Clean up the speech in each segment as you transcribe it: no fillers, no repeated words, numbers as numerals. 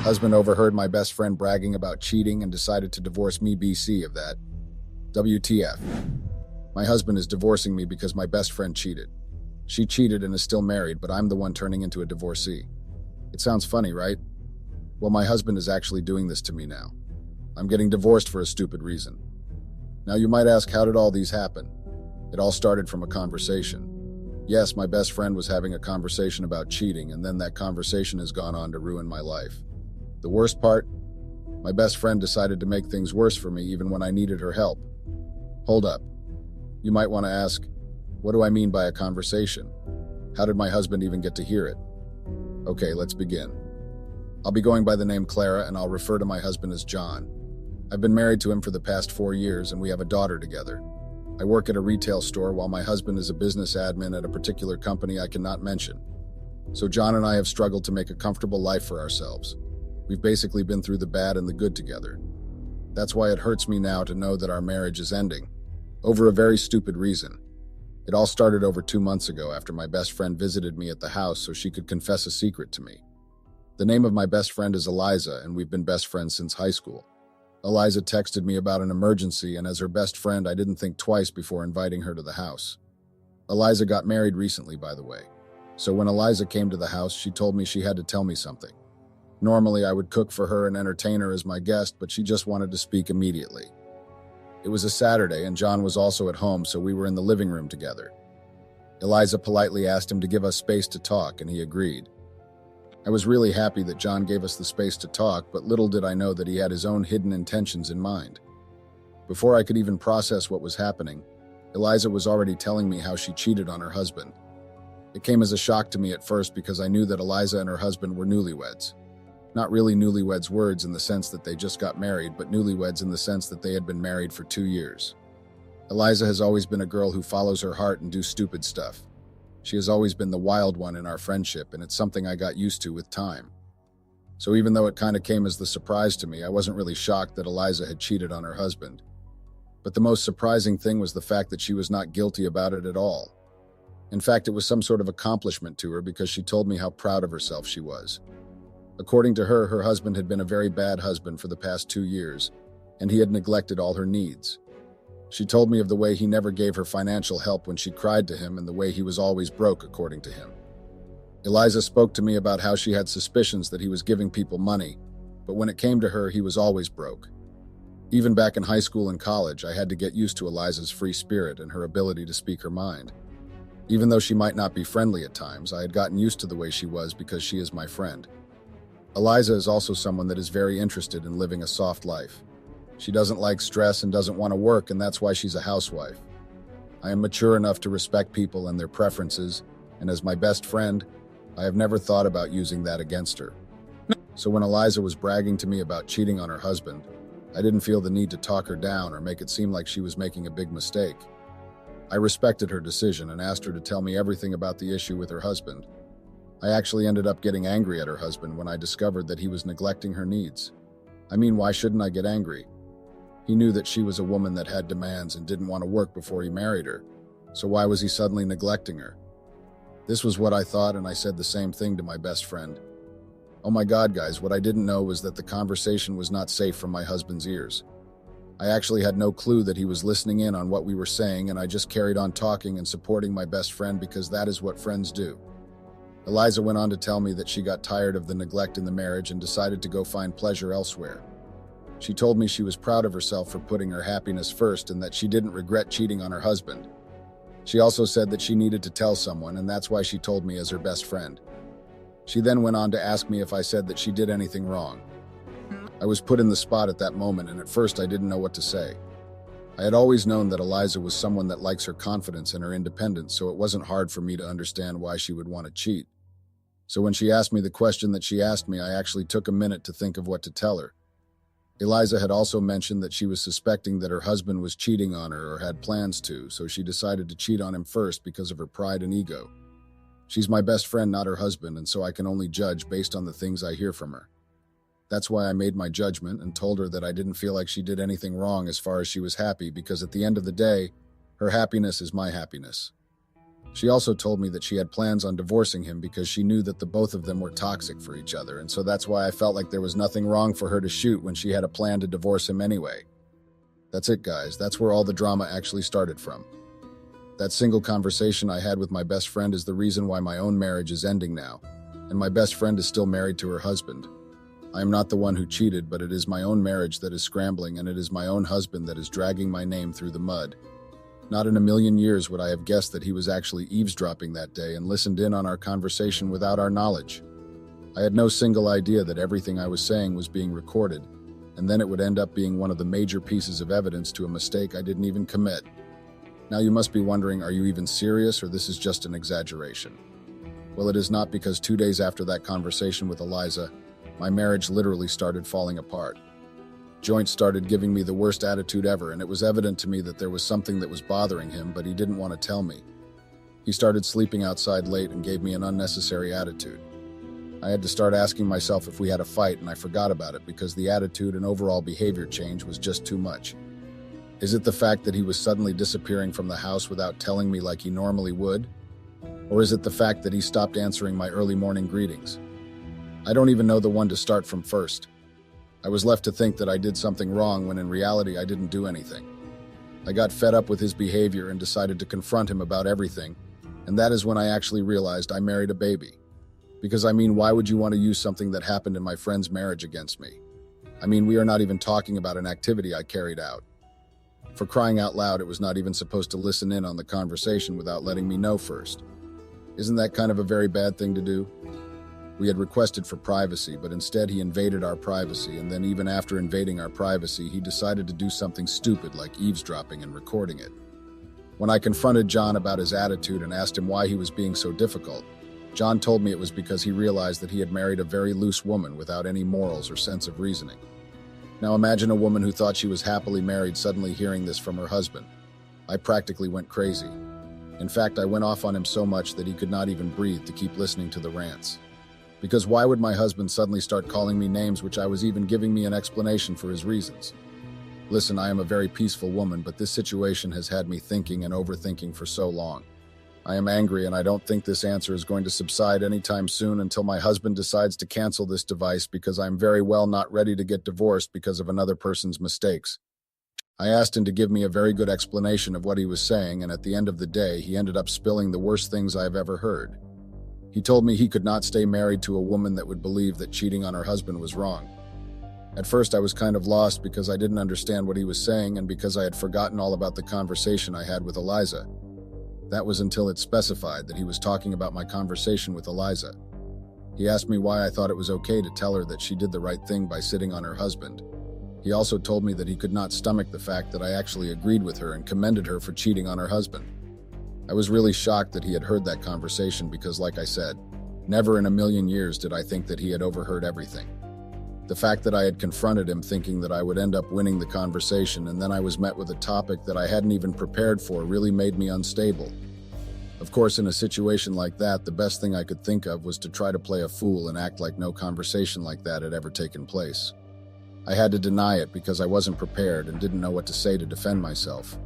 Husband overheard my best friend bragging about cheating and decided to divorce me BC of that. WTF. My husband is divorcing me because my best friend cheated. She cheated and is still married, but I'm the one turning into a divorcee. It sounds funny, right? Well, my husband is actually doing this to me now. I'm getting divorced for a stupid reason. Now you might ask, how did all these happen? It all started from a conversation. Yes, my best friend was having a conversation about cheating, and then that conversation has gone on to ruin my life. The worst part? My best friend decided to make things worse for me even when I needed her help. Hold up. You might want to ask, what do I mean by a conversation? How did my husband even get to hear it? Okay, let's begin. I'll be going by the name Clara, and I'll refer to my husband as John. I've been married to him for the past 4 years, and we have a daughter together. I work at a retail store while my husband is a business admin at a particular company I cannot mention. So John and I have struggled to make a comfortable life for ourselves. We've basically been through the bad and the good together. That's why it hurts me now to know that our marriage is ending. Over a very stupid reason. It all started over 2 months ago after my best friend visited me at the house so she could confess a secret to me. The name of my best friend is Eliza, and we've been best friends since high school. Eliza texted me about an emergency, and as her best friend, I didn't think twice before inviting her to the house. Eliza got married recently, by the way. So when Eliza came to the house, she told me she had to tell me something. Normally, I would cook for her and entertain her as my guest, but she just wanted to speak immediately. It was a Saturday, and John was also at home, so we were in the living room together. Eliza politely asked him to give us space to talk, and he agreed. I was really happy that John gave us the space to talk, but little did I know that he had his own hidden intentions in mind. Before I could even process what was happening, Eliza was already telling me how she cheated on her husband. It came as a shock to me at first because I knew that Eliza and her husband were newlyweds. Not really newlyweds words in the sense that they just got married, but newlyweds in the sense that they had been married for 2 years. Eliza has always been a girl who follows her heart and do stupid stuff. She has always been the wild one in our friendship, and it's something I got used to with time. So even though it kind of came as the surprise to me, I wasn't really shocked that Eliza had cheated on her husband. But the most surprising thing was the fact that she was not guilty about it at all. In fact, it was some sort of accomplishment to her because she told me how proud of herself she was. According to her, her husband had been a very bad husband for the past 2 years, and he had neglected all her needs. She told me of the way he never gave her financial help when she cried to him and the way he was always broke, according to him. Eliza spoke to me about how she had suspicions that he was giving people money, but when it came to her, he was always broke. Even back in high school and college, I had to get used to Eliza's free spirit and her ability to speak her mind. Even though she might not be friendly at times, I had gotten used to the way she was because she is my friend. Eliza is also someone that is very interested in living a soft life. She doesn't like stress and doesn't want to work, and that's why she's a housewife. I am mature enough to respect people and their preferences, and as my best friend, I have never thought about using that against her. So when Eliza was bragging to me about cheating on her husband, I didn't feel the need to talk her down or make it seem like she was making a big mistake. I respected her decision and asked her to tell me everything about the issue with her husband. I actually ended up getting angry at her husband when I discovered that he was neglecting her needs. I mean, why shouldn't I get angry? He knew that she was a woman that had demands and didn't want to work before he married her, so why was he suddenly neglecting her? This was what I thought, and I said the same thing to my best friend. Oh my God, guys, what I didn't know was that the conversation was not safe from my husband's ears. I actually had no clue that he was listening in on what we were saying, and I just carried on talking and supporting my best friend because that is what friends do. Eliza went on to tell me that she got tired of the neglect in the marriage and decided to go find pleasure elsewhere. She told me she was proud of herself for putting her happiness first and that she didn't regret cheating on her husband. She also said that she needed to tell someone, and that's why she told me as her best friend. She then went on to ask me if I said that she did anything wrong. I was put in the spot at that moment, and at first I didn't know what to say. I had always known that Eliza was someone that likes her confidence and her independence, so it wasn't hard for me to understand why she would want to cheat. So when she asked me the question that she asked me, I actually took a minute to think of what to tell her. Eliza had also mentioned that she was suspecting that her husband was cheating on her or had plans to, so she decided to cheat on him first because of her pride and ego. She's my best friend, not her husband, and so I can only judge based on the things I hear from her. That's why I made my judgment and told her that I didn't feel like she did anything wrong as far as she was happy, because at the end of the day, her happiness is my happiness. She also told me that she had plans on divorcing him because she knew that the both of them were toxic for each other, and so that's why I felt like there was nothing wrong for her to shoot when she had a plan to divorce him anyway. That's it, guys. That's where all the drama actually started from. That single conversation I had with my best friend is the reason why my own marriage is ending now, and my best friend is still married to her husband. I am not the one who cheated, but it is my own marriage that is scrambling, and it is my own husband that is dragging my name through the mud. Not in a million years would I have guessed that he was actually eavesdropping that day and listened in on our conversation without our knowledge. I had no single idea that everything I was saying was being recorded, and then it would end up being one of the major pieces of evidence to a mistake I didn't even commit. Now you must be wondering, are you even serious, or this is just an exaggeration? Well, it is not, because 2 days after that conversation with Eliza, my marriage literally started falling apart. Joint started giving me the worst attitude ever, and it was evident to me that there was something that was bothering him, but he didn't want to tell me. He started sleeping outside late and gave me an unnecessary attitude. I had to start asking myself if we had a fight, and I forgot about it because the attitude and overall behavior change was just too much. Is it the fact that he was suddenly disappearing from the house without telling me like he normally would? Or is it the fact that he stopped answering my early morning greetings? I don't even know the one to start from first. I was left to think that I did something wrong when in reality I didn't do anything. I got fed up with his behavior and decided to confront him about everything, and that is when I actually realized I married a baby. Because why would you want to use something that happened in my friend's marriage against me? We are not even talking about an activity I carried out. For crying out loud, it was not even supposed to listen in on the conversation without letting me know first. Isn't that kind of a very bad thing to do? We had requested for privacy, but instead he invaded our privacy, and then even after invading our privacy, he decided to do something stupid like eavesdropping and recording it. When I confronted John about his attitude and asked him why he was being so difficult, John told me it was because he realized that he had married a very loose woman without any morals or sense of reasoning. Now imagine a woman who thought she was happily married suddenly hearing this from her husband. I practically went crazy. In fact, I went off on him so much that he could not even breathe to keep listening to the rants. Because why would my husband suddenly start calling me names which I was even giving me an explanation for his reasons? Listen, I am a very peaceful woman, but this situation has had me thinking and overthinking for so long. I am angry, and I don't think this answer is going to subside anytime soon until my husband decides to cancel this device, because I'm very well not ready to get divorced because of another person's mistakes. I asked him to give me a very good explanation of what he was saying, and at the end of the day, he ended up spilling the worst things I have ever heard. He told me he could not stay married to a woman that would believe that cheating on her husband was wrong. At first, I was kind of lost because I didn't understand what he was saying and because I had forgotten all about the conversation I had with Eliza. That was until it specified that he was talking about my conversation with Eliza. He asked me why I thought it was okay to tell her that she did the right thing by sitting on her husband. He also told me that he could not stomach the fact that I actually agreed with her and commended her for cheating on her husband. I was really shocked that he had heard that conversation because, like I said, never in a million years did I think that he had overheard everything. The fact that I had confronted him thinking that I would end up winning the conversation, and then I was met with a topic that I hadn't even prepared for, really made me unstable. Of course, in a situation like that, the best thing I could think of was to try to play a fool and act like no conversation like that had ever taken place. I had to deny it because I wasn't prepared and didn't know what to say to defend myself.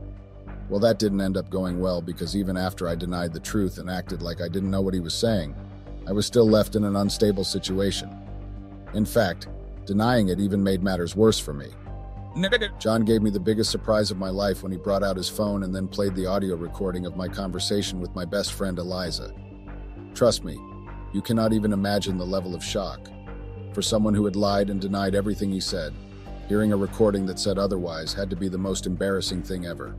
Well, that didn't end up going well, because even after I denied the truth and acted like I didn't know what he was saying, I was still left in an unstable situation. In fact, denying it even made matters worse for me. John gave me the biggest surprise of my life when he brought out his phone and then played the audio recording of my conversation with my best friend Eliza. Trust me, you cannot even imagine the level of shock. For someone who had lied and denied everything he said, hearing a recording that said otherwise had to be the most embarrassing thing ever.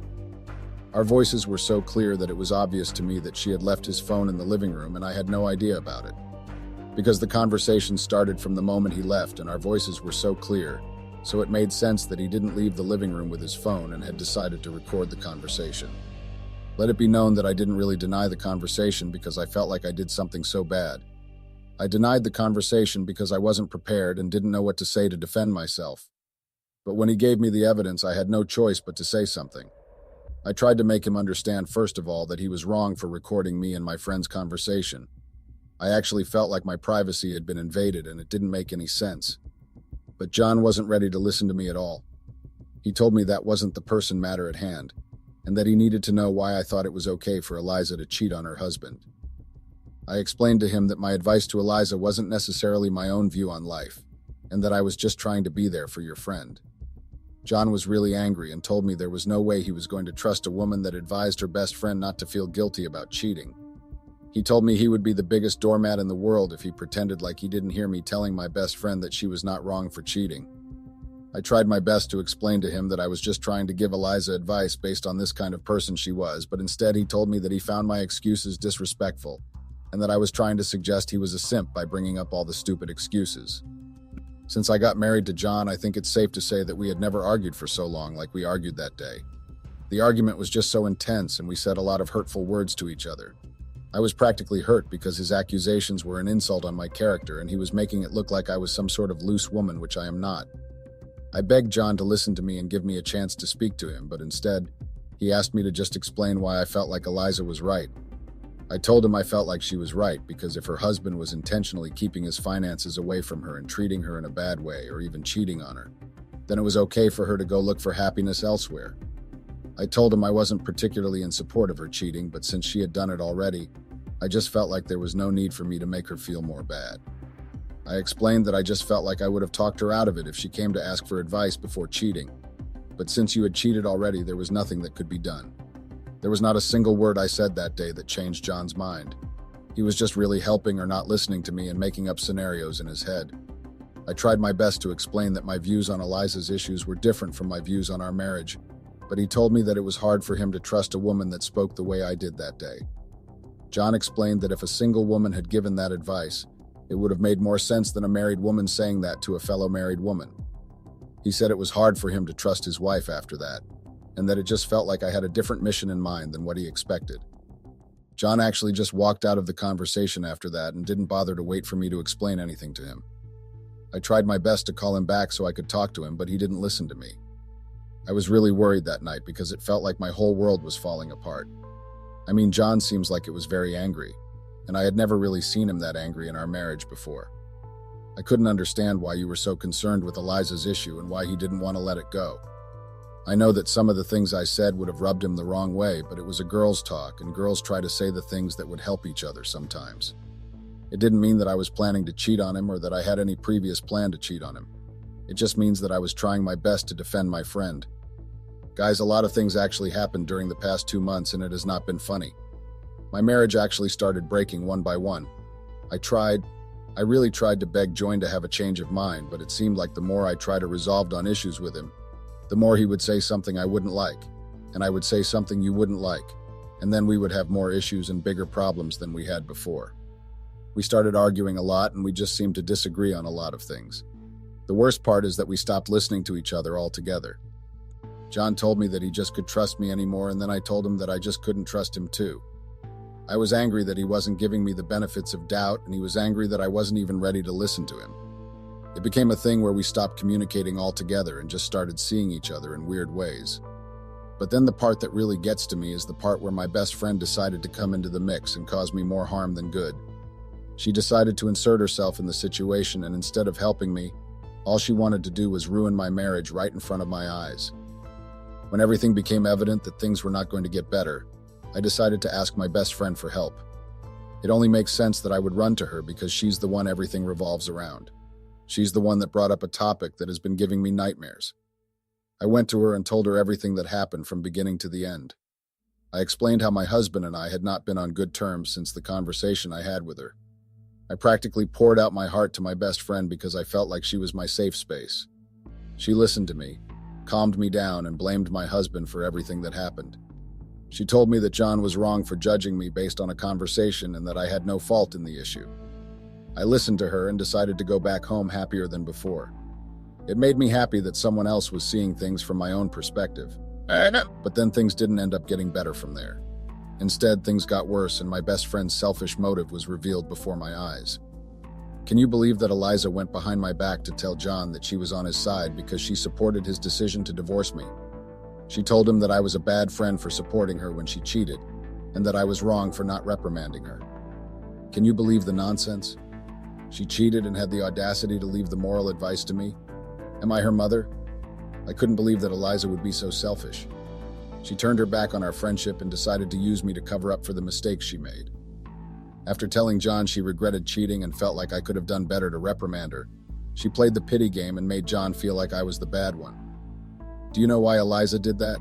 Our voices were so clear that it was obvious to me that she had left his phone in the living room and I had no idea about it. Because the conversation started from the moment he left and our voices were so clear, so it made sense that he didn't leave the living room with his phone and had decided to record the conversation. Let it be known that I didn't really deny the conversation because I felt like I did something so bad. I denied the conversation because I wasn't prepared and didn't know what to say to defend myself. But when he gave me the evidence, I had no choice but to say something. I tried to make him understand, first of all, that he was wrong for recording me and my friend's conversation. I actually felt like my privacy had been invaded and it didn't make any sense. But John wasn't ready to listen to me at all. He told me that wasn't the person matter at hand. and that he needed to know why I thought it was okay for Eliza to cheat on her husband. I explained to him that my advice to Eliza wasn't necessarily my own view on life, and that I was just trying to be there for your friend. John was really angry and told me there was no way he was going to trust a woman that advised her best friend not to feel guilty about cheating. He told me he would be the biggest doormat in the world if he pretended like he didn't hear me telling my best friend that she was not wrong for cheating. I tried my best to explain to him that I was just trying to give Eliza advice based on this kind of person she was, but instead he told me that he found my excuses disrespectful, and that I was trying to suggest he was a simp by bringing up all the stupid excuses. Since I got married to John, I think it's safe to say that we had never argued for so long like we argued that day. The argument was just so intense, and we said a lot of hurtful words to each other. I was practically hurt because his accusations were an insult on my character, and he was making it look like I was some sort of loose woman, which I am not. I begged John to listen to me and give me a chance to speak to him, but instead, he asked me to just explain why I felt like Eliza was right. I told him I felt like she was right because if her husband was intentionally keeping his finances away from her and treating her in a bad way or even cheating on her, then it was okay for her to go look for happiness elsewhere. I told him I wasn't particularly in support of her cheating, but since she had done it already, I just felt like there was no need for me to make her feel more bad. I explained that I just felt like I would have talked her out of it if she came to ask for advice before cheating, but since you had cheated already, there was nothing that could be done. There was not a single word I said that day that changed John's mind. He was just really helping or not listening to me and making up scenarios in his head. I tried my best to explain that my views on Eliza's issues were different from my views on our marriage, but he told me that it was hard for him to trust a woman that spoke the way I did that day. John explained that if a single woman had given that advice, it would have made more sense than a married woman saying that to a fellow married woman. He said it was hard for him to trust his wife after that, and that it just felt like I had a different mission in mind than what he expected. John actually just walked out of the conversation after that and didn't bother to wait for me to explain anything to him. I tried my best to call him back so I could talk to him, but he didn't listen to me. I was really worried that night because it felt like my whole world was falling apart. I mean, John seems like it was very angry, and I had never really seen him that angry in our marriage before. I couldn't understand why you were so concerned with Eliza's issue and why he didn't want to let it go. I know that some of the things I said would have rubbed him the wrong way, but it was a girls' talk, and girls try to say the things that would help each other sometimes. It didn't mean that I was planning to cheat on him or that I had any previous plan to cheat on him. It just means that I was trying my best to defend my friend. Guys, a lot of things actually happened during the past 2 months, and it has not been funny. My marriage actually started breaking one by one. I really tried to beg Join to have a change of mind, but it seemed like the more I tried to resolve on issues with him, the more he would say something I wouldn't like, and I would say something you wouldn't like, and then we would have more issues and bigger problems than we had before. We started arguing a lot, and we just seemed to disagree on a lot of things. The worst part is that we stopped listening to each other altogether. John told me that he just could trust me anymore, and then I told him that I just couldn't trust him too. I was angry that he wasn't giving me the benefits of doubt, and he was angry that I wasn't even ready to listen to him. It became a thing where we stopped communicating altogether and just started seeing each other in weird ways. But then the part that really gets to me is the part where my best friend decided to come into the mix and cause me more harm than good. She decided to insert herself in the situation, and instead of helping me, all she wanted to do was ruin my marriage right in front of my eyes. When everything became evident that things were not going to get better, I decided to ask my best friend for help. It only makes sense that I would run to her because she's the one everything revolves around. She's the one that brought up a topic that has been giving me nightmares. I went to her and told her everything that happened from beginning to the end. I explained how my husband and I had not been on good terms since the conversation I had with her. I practically poured out my heart to my best friend because I felt like she was my safe space. She listened to me, calmed me down, and blamed my husband for everything that happened. She told me that John was wrong for judging me based on a conversation and that I had no fault in the issue. I listened to her and decided to go back home happier than before. It made me happy that someone else was seeing things from my own perspective. But then things didn't end up getting better from there. Instead, things got worse, and my best friend's selfish motive was revealed before my eyes. Can you believe that Eliza went behind my back to tell John that she was on his side because she supported his decision to divorce me? She told him that I was a bad friend for supporting her when she cheated, and that I was wrong for not reprimanding her. Can you believe the nonsense? She cheated and had the audacity to leave the moral advice to me? Am I her mother? I couldn't believe that Eliza would be so selfish. She turned her back on our friendship and decided to use me to cover up for the mistakes she made. After telling John she regretted cheating and felt like I could have done better to reprimand her, she played the pity game and made John feel like I was the bad one. Do you know why Eliza did that?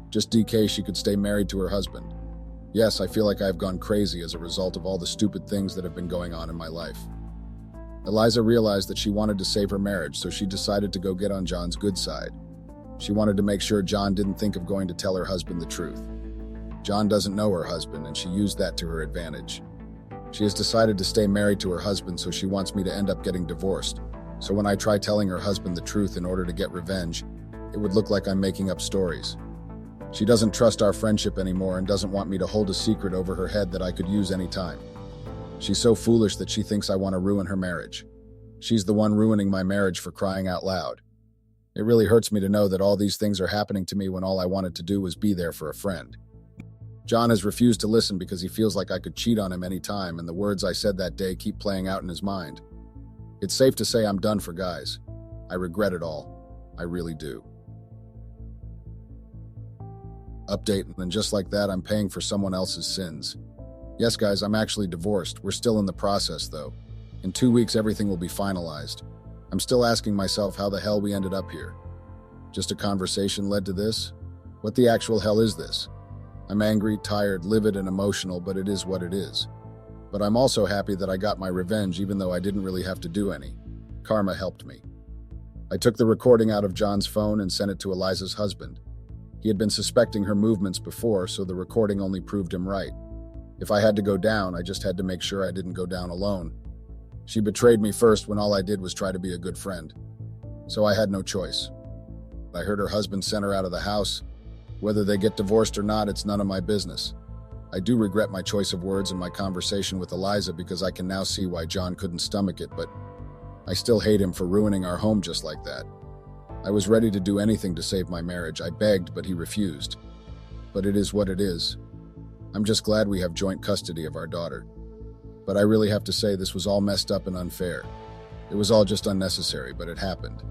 Just DK she could stay married to her husband. Yes, I feel like I've gone crazy as a result of all the stupid things that have been going on in my life. Eliza realized that she wanted to save her marriage, so she decided to go get on John's good side. She wanted to make sure John didn't think of going to tell her husband the truth. John doesn't know her husband, and she used that to her advantage. She has decided to stay married to her husband, so she wants me to end up getting divorced. So when I try telling her husband the truth in order to get revenge, it would look like I'm making up stories. She doesn't trust our friendship anymore and doesn't want me to hold a secret over her head that I could use anytime. She's so foolish that she thinks I want to ruin her marriage. She's the one ruining my marriage, for crying out loud. It really hurts me to know that all these things are happening to me when all I wanted to do was be there for a friend. John has refused to listen because he feels like I could cheat on him any time, and the words I said that day keep playing out in his mind. It's safe to say I'm done for guys. I regret it all. I really do. Update, and just like that, I'm paying for someone else's sins. Yes, guys, I'm actually divorced. We're still in the process, though. In 2 weeks, everything will be finalized. I'm still asking myself how the hell we ended up here. Just a conversation led to this? What the actual hell is this? I'm angry, tired, livid, and emotional, but it is what it is. But I'm also happy that I got my revenge, even though I didn't really have to do any. Karma helped me. I took the recording out of John's phone and sent it to Eliza's husband. He had been suspecting her movements before, so the recording only proved him right. If I had to go down, I just had to make sure I didn't go down alone. She betrayed me first when all I did was try to be a good friend. So I had no choice. I heard her husband sent her out of the house. Whether they get divorced or not, it's none of my business. I do regret my choice of words in my conversation with Eliza because I can now see why John couldn't stomach it, but I still hate him for ruining our home just like that. I was ready to do anything to save my marriage. I begged, but he refused. But it is what it is. I'm just glad we have joint custody of our daughter. But I really have to say this was all messed up and unfair. It was all just unnecessary, but it happened.